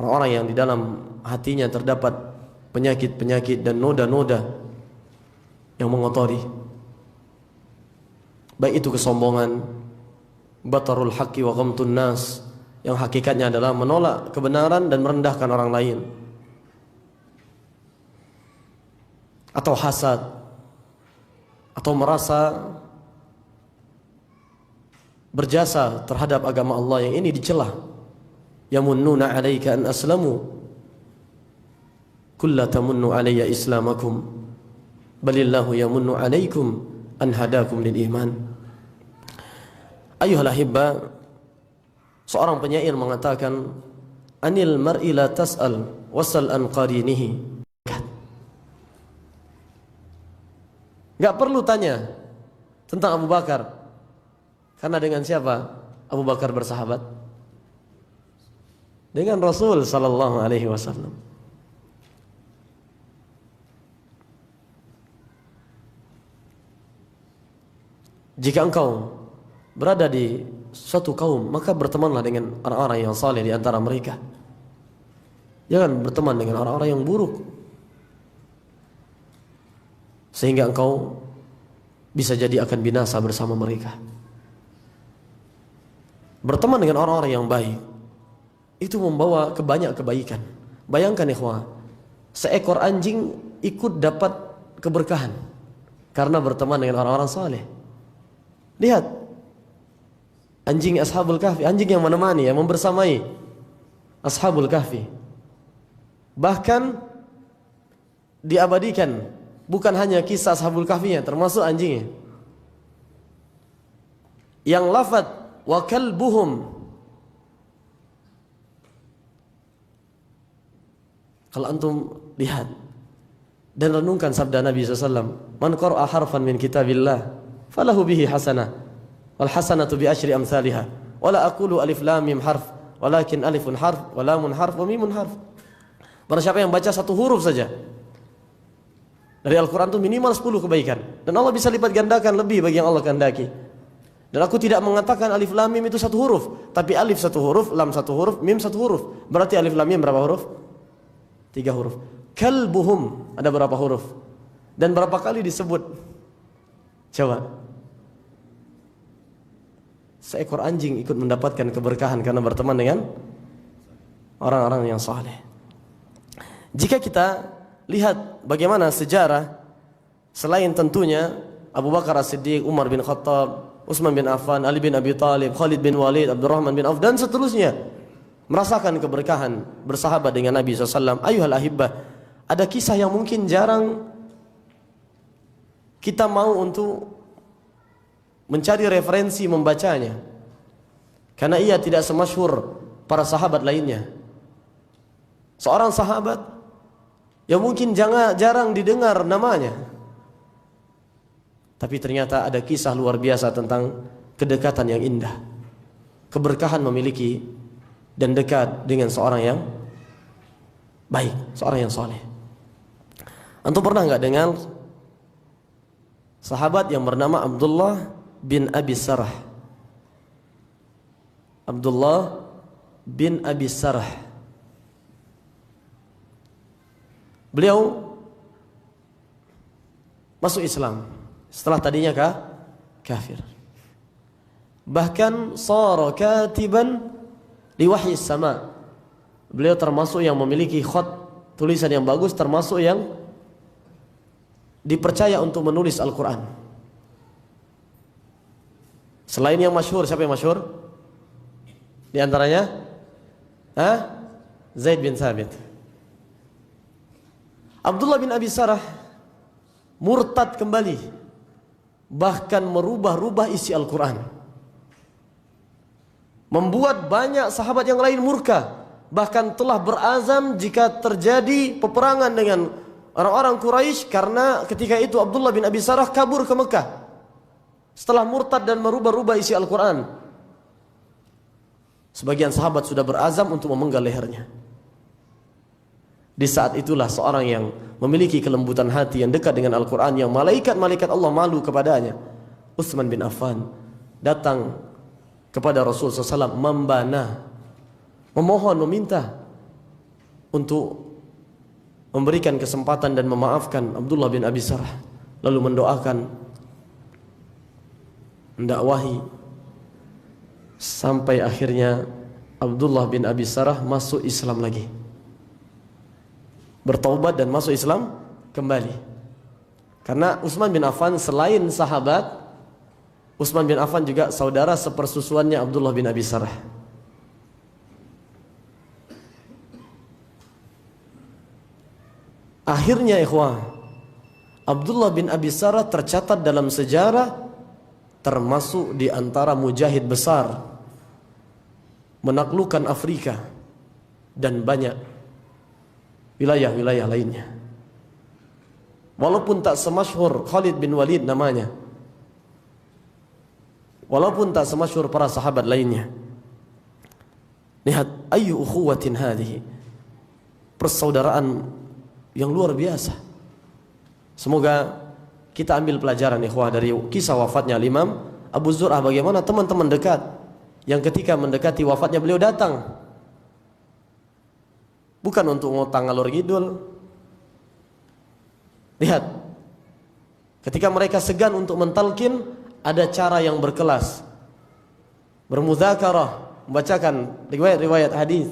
orang-orang yang di dalam hatinya terdapat penyakit-penyakit dan noda-noda yang mengotori, baik itu kesombongan, batarul haqqi wa ghamtun nas, yang hakikatnya adalah menolak kebenaran dan merendahkan orang lain, atau hasad, atau merasa berjasa terhadap agama Allah, yang ini dicela. Yamunnuna 'alaika an aslamu kulla tamunnu 'alayya islamakum balillahu yamunnu 'alaikum an hadakum lil iman. Ayuhal ahibba, seorang penyair mengatakan, anil mar'i la tas'al wasal an qarinihi. Gak perlu tanya tentang Abu Bakar, karena dengan siapa Abu Bakar bersahabat? Dengan Rasul sallallahu alaihi wasallam. Jika engkau berada di suatu kaum, maka bertemanlah dengan orang-orang yang saleh di antara mereka. Jangan berteman dengan orang-orang yang buruk. sehingga engkau bisa jadi akan binasa bersama mereka. Berteman dengan orang-orang yang baik itu membawa banyak kebaikan. Bayangkan ikhwah, seekor anjing ikut dapat keberkahan karena berteman dengan orang-orang saleh. Lihat, anjing Ashabul Kahfi, anjing yang menemani, yang membersamai Ashabul Kahfi, bahkan diabadikan bukan hanya kisah Ashabul Kahfinya, termasuk anjingnya yang lafaz wa kalbuhum. Kalau antum lihat dan renungkan sabda Nabi SAW, man qara'a harfan min kitabillah falahu bihi hasanah wal hasanatu bi asyri amsalihha wala aqulu alif lam mim harf walakin alifun harf wa lamun harf wa mimun harf. Barang siapa yang baca satu huruf saja dari Al-Quran itu minimal 10 kebaikan, dan Allah bisa lipat gandakan lebih bagi yang Allah kehendaki. Dan aku tidak mengatakan alif lam mim itu satu huruf, tapi alif satu huruf, lam satu huruf, mim satu huruf. Berarti alif lam mim berapa huruf? 3 huruf. Kalbuhum ada berapa huruf? Dan berapa kali disebut? Coba. Seekor anjing ikut mendapatkan keberkahan karena berteman dengan orang-orang yang saleh. Jika kita lihat bagaimana sejarah, selain tentunya Abu Bakar As-Siddiq, Umar bin Khattab, Utsman bin Affan, Ali bin Abi Thalib, Khalid bin Walid, Abdurrahman bin Auf, dan seterusnya, merasakan keberkahan bersahabat dengan Nabi SAW. Ayuhal ahibbah, ada kisah yang mungkin jarang kita mau untuk mencari referensi membacanya, karena ia tidak semasyhur para sahabat lainnya. Seorang sahabat yang mungkin jarang didengar namanya, tapi ternyata ada kisah luar biasa tentang kedekatan yang indah, keberkahan memiliki dan dekat dengan seorang yang baik, seorang yang soleh. Antum pernah nggak dengar sahabat yang bernama Abdullah bin Abi Sarh? Abdullah bin Abi Sarh. Beliau masuk Islam setelah tadinya kafir. Bahkan sara katiban di wahyi sama. Beliau termasuk yang memiliki khat, tulisan yang bagus, termasuk yang dipercaya untuk menulis Al-Quran. Selain yang masyhur, siapa yang masyhur? Di antaranya Zaid bin Thabit. Abdullah bin Abi Sarh murtad kembali, bahkan merubah-rubah isi Al-Quran, membuat banyak sahabat yang lain murka, bahkan telah berazam jika terjadi peperangan dengan orang-orang Quraisy, karena ketika itu Abdullah bin Abi Sarh kabur ke Mekah setelah murtad dan merubah-rubah isi Al-Quran. Sebagian sahabat sudah berazam untuk memenggal lehernya. Di saat itulah seorang yang memiliki kelembutan hati, yang dekat dengan Al-Quran, yang malaikat-malaikat Allah malu kepadanya, Utsman bin Affan, datang kepada Rasulullah SAW membana, memohon, meminta untuk memberikan kesempatan dan memaafkan Abdullah bin Abi Sarh, lalu mendoakan, mendakwahi, sampai akhirnya Abdullah bin Abi Sarh masuk Islam lagi, bertaubat dan masuk Islam kembali. Karena Utsman bin Affan selain sahabat, Utsman bin Affan juga saudara sepersusuannya Abdullah bin Abi Sarh. Akhirnya ikhwah, Abdullah bin Abi Sarh tercatat dalam sejarah termasuk di antara mujahid besar, menaklukkan Afrika dan banyak wilayah-wilayah lainnya. Walaupun tak semasyhur Khalid bin Walid namanya, walaupun tak semasyhur para sahabat lainnya. Lihat, ayyu ukhuwatin hadhihi, persaudaraan yang luar biasa. Semoga kita ambil pelajaran ikhwah dari kisah wafatnya Imam Abu Zur'ah, bagaimana teman-teman dekat yang ketika mendekati wafatnya beliau datang, bukan untuk ngutang ngalor ngidul. Lihat, Ketika mereka segan untuk mentalkin, ada cara yang berkelas. Bermudzakarah, membacakan riwayat-riwayat hadis.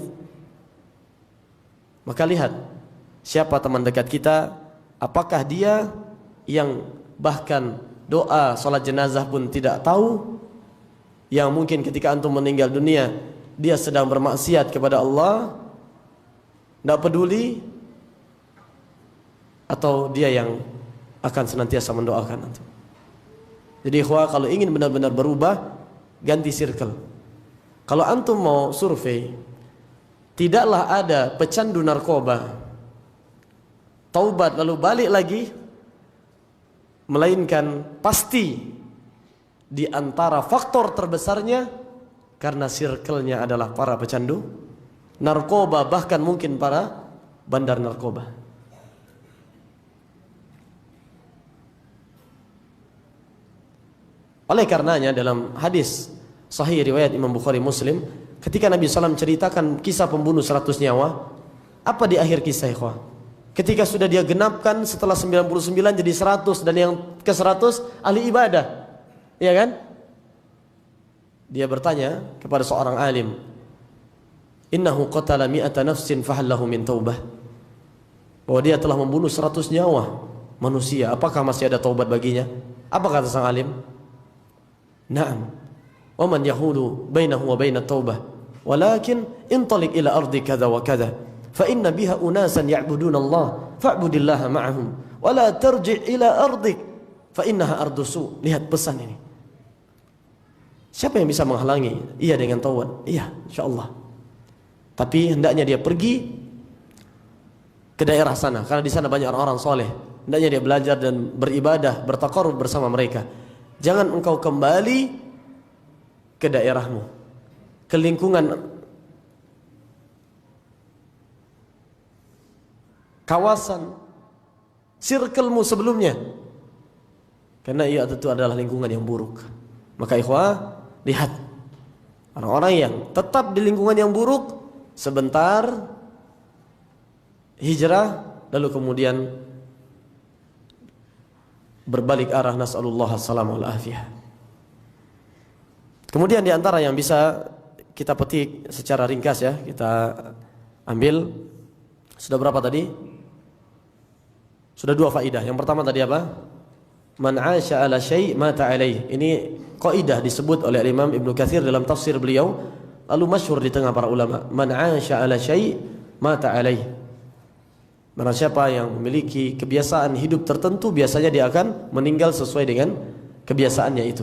Maka lihat siapa teman dekat kita, apakah dia yang bahkan doa salat jenazah pun tidak tahu, yang mungkin ketika antum meninggal dunia dia sedang bermaksiat kepada Allah, tidak peduli, atau dia yang akan senantiasa mendoakan antum. Jadi ikhwah, kalau ingin benar-benar berubah, ganti circle. Kalau antum mau survei, tidaklah ada pecandu narkoba taubat lalu balik lagi, melainkan pasti di antara faktor terbesarnya karena circle-nya adalah para pecandu narkoba, bahkan mungkin para bandar narkoba. Oleh karenanya dalam hadis sahih riwayat Imam Bukhari Muslim, ketika Nabi SAW ceritakan kisah pembunuh 100 nyawa, apa di akhir kisah ikhwah? Ketika sudah dia genapkan setelah 99 jadi 100, dan yang ke 100 ahli ibadah, ya kan? Dia bertanya kepada seorang alim, innahu qatala mi'ata nafsin fahallahu min taubah, bahwa dia telah membunuh 100 nyawa manusia, apakah masih ada taubat baginya? Apa kata sang alim? Naam, wa man yahulu bainahu wa bainat taubah, walakin intalik ila ardi kadza wa kadza, fa inna biha unasan ya'buduna Allah, fa'budillaha ma'ahum, wa la tarji' ila ardik, fa innaha ardusu. Lihat pesan ini. Siapa yang bisa menghalangi? Iya dengan taubat. Iya, insyaallah. Tapi hendaknya dia pergi ke daerah sana, karena di sana banyak orang-orang soleh. Hendaknya dia belajar dan beribadah, bertaqarrub bersama mereka. Jangan engkau kembali ke daerahmu, ke lingkungan kawasan circlemu sebelumnya, karena ia itu adalah lingkungan yang buruk. Maka ikhwah, lihat orang-orang yang tetap di lingkungan yang buruk, sebentar hijrah, lalu kemudian berbalik arah, nasallallahu assalamu wal afiyah. Kemudian di antara yang bisa kita petik secara ringkas, ya, kita ambil, sudah berapa tadi? Sudah 2 faidah. Yang pertama tadi apa? Man 'asha 'ala syai' mata 'alaih. Ini kaidah disebut oleh Imam Ibnu Katsir dalam tafsir beliau, lalu masyhur di tengah para ulama. Man 'asha 'ala syai' mata 'alaih. Barang siapa yang memiliki kebiasaan hidup tertentu, biasanya dia akan meninggal sesuai dengan kebiasaannya itu.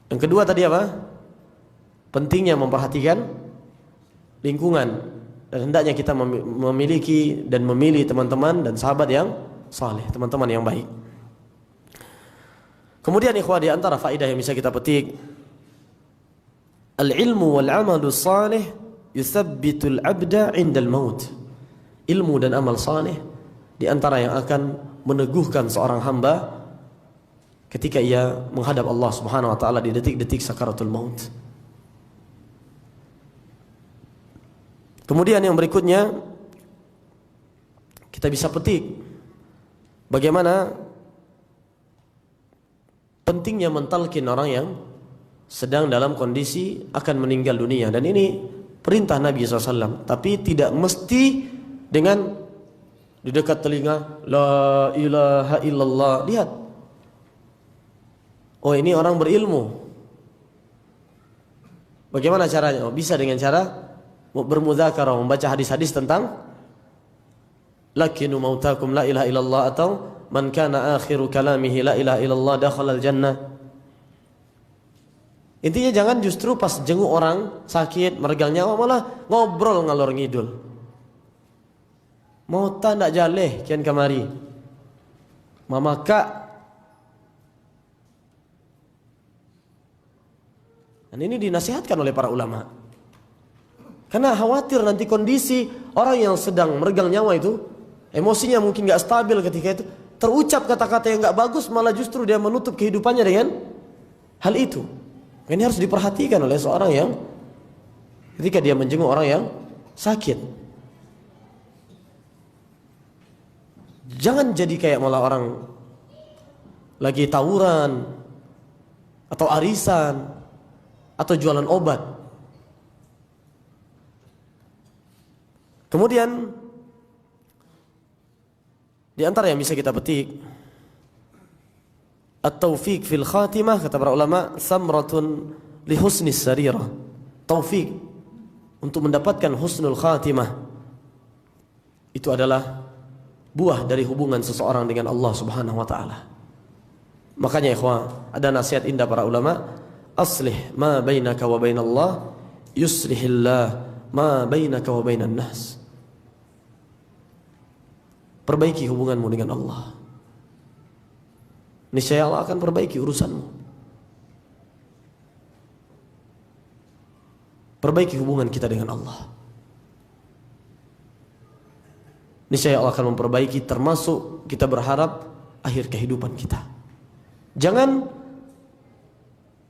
Yang kedua tadi apa? Pentingnya memperhatikan lingkungan, dan hendaknya kita memiliki dan memilih teman-teman dan sahabat yang saleh, teman-teman yang baik. Kemudian ikhwah, di antara faedah yang bisa kita petik, al-ilmu wal 'amalu salih yuthabbitul 'abda 'indal maut. Ilmu dan amal saleh di antara yang akan meneguhkan seorang hamba ketika ia menghadap Allah Subhanahu wa taala di detik-detik sakaratul maut. Kemudian yang berikutnya kita bisa petik bagaimana pentingnya mentalkin orang yang sedang dalam kondisi akan meninggal dunia, dan ini perintah Nabi SAW, tapi tidak mesti dengan di dekat telinga la ilaha illallah. Lihat, oh ini orang berilmu. Bagaimana caranya? Oh, bisa dengan cara bermudzakarah, membaca hadis-hadis tentang lakinu mautakum la ilaha illallah, atau man kana akhiru kalamihi la ilaha illallah dakhala al-jannah. Intinya jangan justru pas jenguk orang sakit, meregang nyawa, malah ngobrol ngalor ngidul. Mau tak ndak jaleh kian kamari. Mama kak. Dan ini dinasihatkan oleh para ulama. Karena khawatir nanti kondisi orang yang sedang meregang nyawa itu, emosinya mungkin nggak stabil ketika itu, terucap kata-kata yang nggak bagus, malah justru dia menutup kehidupannya dengan hal itu. Ini harus diperhatikan oleh seorang yang ketika dia menjenguk orang yang sakit. Jangan jadi kayak malah orang lagi tawuran atau arisan atau jualan obat. Kemudian di antara yang bisa kita petik, at-taufiq fil khatimah, kata para ulama, samratun li husnis sarirah. Taufik untuk mendapatkan husnul khatimah itu adalah buah dari hubungan seseorang dengan Allah Subhanahu wa taala. Makanya ikhwah, ada nasihat indah para ulama, aslih ma bainaka wa bainallah yuslihillah ma bainaka wa bainan nas. Perbaiki hubunganmu dengan Allah, niscaya Allah akan perbaiki urusanmu. Perbaiki hubungan kita dengan Allah, niscaya Allah akan memperbaiki, termasuk kita berharap akhir kehidupan kita. Jangan,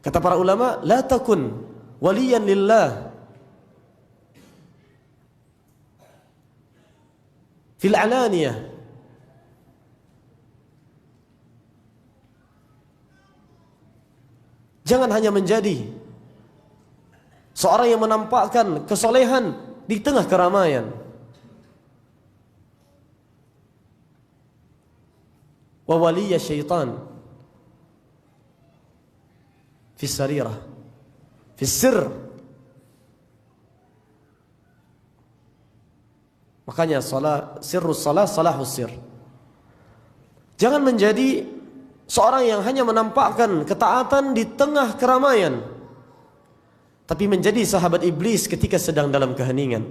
kata para ulama, la takun waliyan lillah fil alaniyah. Jangan hanya menjadi seorang yang menampakkan kesolehan di tengah keramaian. Wa waliya syaitan fi sarirah, fi sirr. Makanya sirrus salah salahus sir. Jangan menjadi seorang yang hanya menampakkan ketaatan di tengah keramaian, tapi menjadi sahabat iblis ketika sedang dalam keheningan,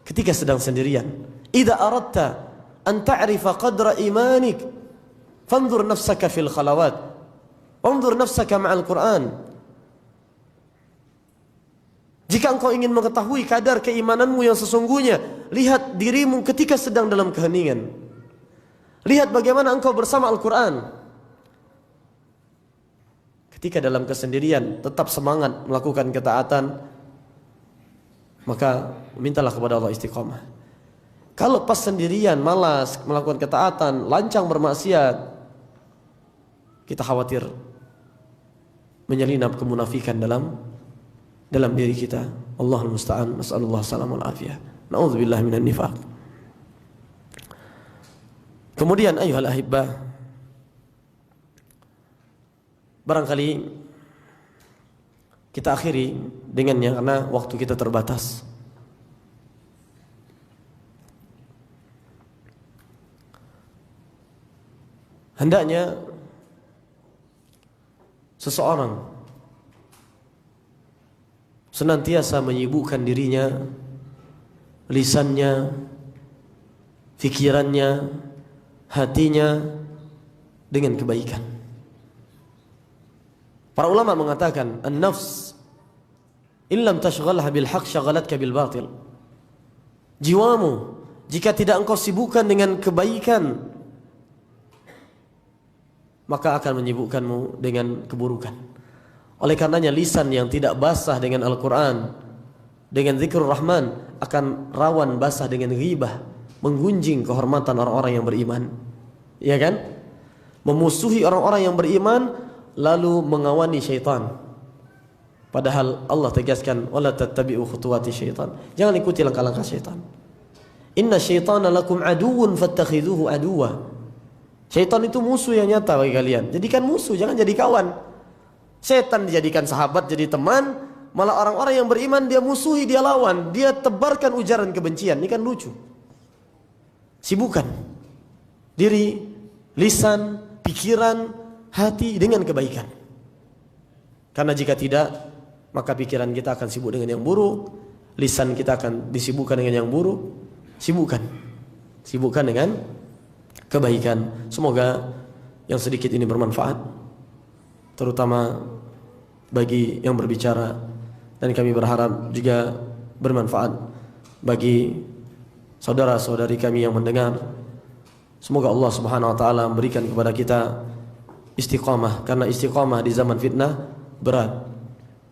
ketika sedang sendirian. Idza aradta an ta'rifa qadra imanik fanzur nafsaka fil khalawat wanzur nafsaka ma'al Qur'an. Jika engkau ingin mengetahui kadar keimananmu yang sesungguhnya, lihat dirimu ketika sedang dalam keheningan. Lihat bagaimana engkau bersama Al-Quran. Ketika dalam kesendirian tetap semangat melakukan ketaatan, maka mintalah kepada Allah istiqamah. Kalau pas sendirian malas melakukan ketaatan, lancang bermaksiat, kita khawatir menyelinap kemunafikan dalam diri kita. Allahul musta'an, nas'alullah salamul afiyah. Na'udzubillah minan nifaq. Kemudian ayuhal ahibbah, barangkali kita akhiri dengannya karena waktu kita terbatas. Hendaknya seseorang senantiasa menyibukkan dirinya, lisannya, fikirannya, hatinya dengan kebaikan. Para ulama mengatakan, an-nafs illam tashghalha bil haqq shaghalatka bil batil. Jiwamu jika tidak engkau sibukkan dengan kebaikan, maka akan menyibukkanmu dengan keburukan. Oleh karenanya lisan yang tidak basah dengan Al-Quran, dengan zikrul Rahman, akan rawan basah dengan ghibah, menggunjing kehormatan orang-orang yang beriman. Ya kan? Memusuhi orang-orang yang beriman, lalu mengawani syaitan. Padahal Allah tegaskan, wala tattabi'u khutuwati syaitan. Jangan ikuti langkah-langkah syaitan. Inna syaitana lakum aduwwun fattakhidhuhu aduwwa. Syaitan itu musuh yang nyata bagi kalian. Jadikan musuh, jangan jadi kawan. Setan dijadikan sahabat, jadi teman, malah orang-orang yang beriman dia musuhi, dia lawan, dia tebarkan ujaran kebencian. Ini kan lucu. Sibukkan diri, lisan, pikiran, hati dengan kebaikan. Karena jika tidak, maka pikiran kita akan sibuk dengan yang buruk, lisan kita akan disibukkan dengan yang buruk. Sibukkan dengan kebaikan. Semoga yang sedikit ini bermanfaat, terutama bagi yang berbicara, dan kami berharap juga bermanfaat bagi saudara-saudari kami yang mendengar. Semoga Allah Subhanahu wa taala memberikan kepada kita istiqamah, karena istiqamah di zaman fitnah berat.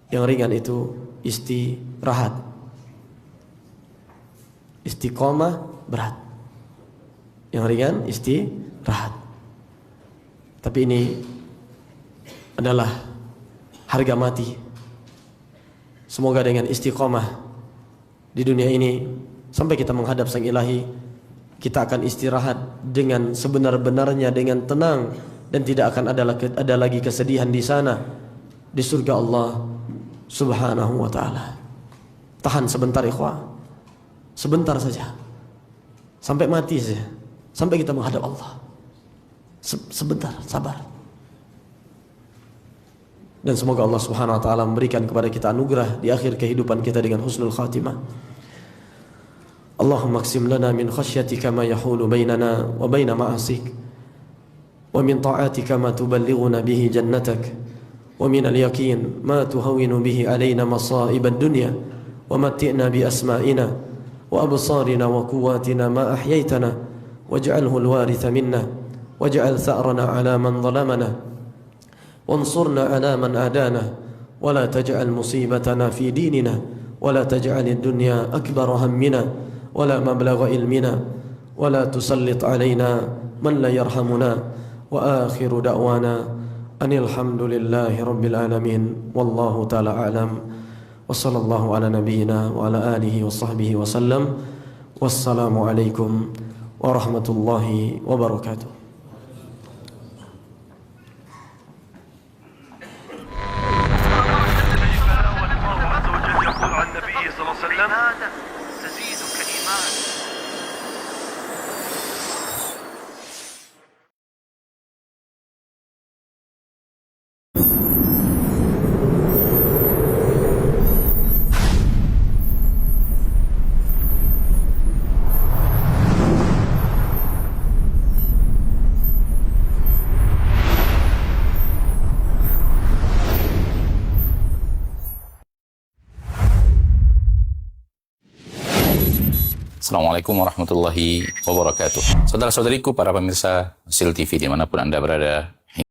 Yang ringan itu istirahat. Istiqamah berat. yang ringan istirahat. Tapi ini adalah harga mati. Semoga dengan istiqomah di dunia ini sampai kita menghadap Sang Ilahi, kita akan istirahat dengan sebenar-benarnya, dengan tenang, dan tidak akan ada lagi kesedihan di sana, di surga Allah Subhanahu wa ta'ala. Tahan sebentar ikhwah, sebentar saja, sampai mati saja, sampai kita menghadap Allah. Sebentar, sabar. Dan semoga Allah Subhanahu wa ta'ala memberikan kepada kita anugerah di akhir kehidupan kita dengan husnul khatimah. Allahumma qsim lana min khasyatika ma yahulu bainana wa baina ma'asik, wa min ta'atika ma tuballighuna bihi jannatak, wa min al-yaqin ma tuhawwinu bihi alaina masa'ib ad-dunya, wa matti'na bi asma'ina wa absarina wa quwwatina ma ahyaytana waj'alhu al-waritha minna waj'al tha'rana 'ala man zalamana وانصرنا على من آدانا ولا تجعل مصيبتنا في ديننا ولا تجعل الدنيا أكبر همنا ولا مبلغ علمنا ولا تسلط علينا من لا يرحمنا وآخر دعوانا أن الحمد لله رب العالمين والله تعالى أعلم وصلى الله على نبينا وعلى آله وصحبه وسلم والسلام عليكم ورحمة الله وبركاته. Assalamualaikum warahmatullahi wabarakatuh. Saudara-saudariku, para pemirsa Sil TV dimanapun Anda berada,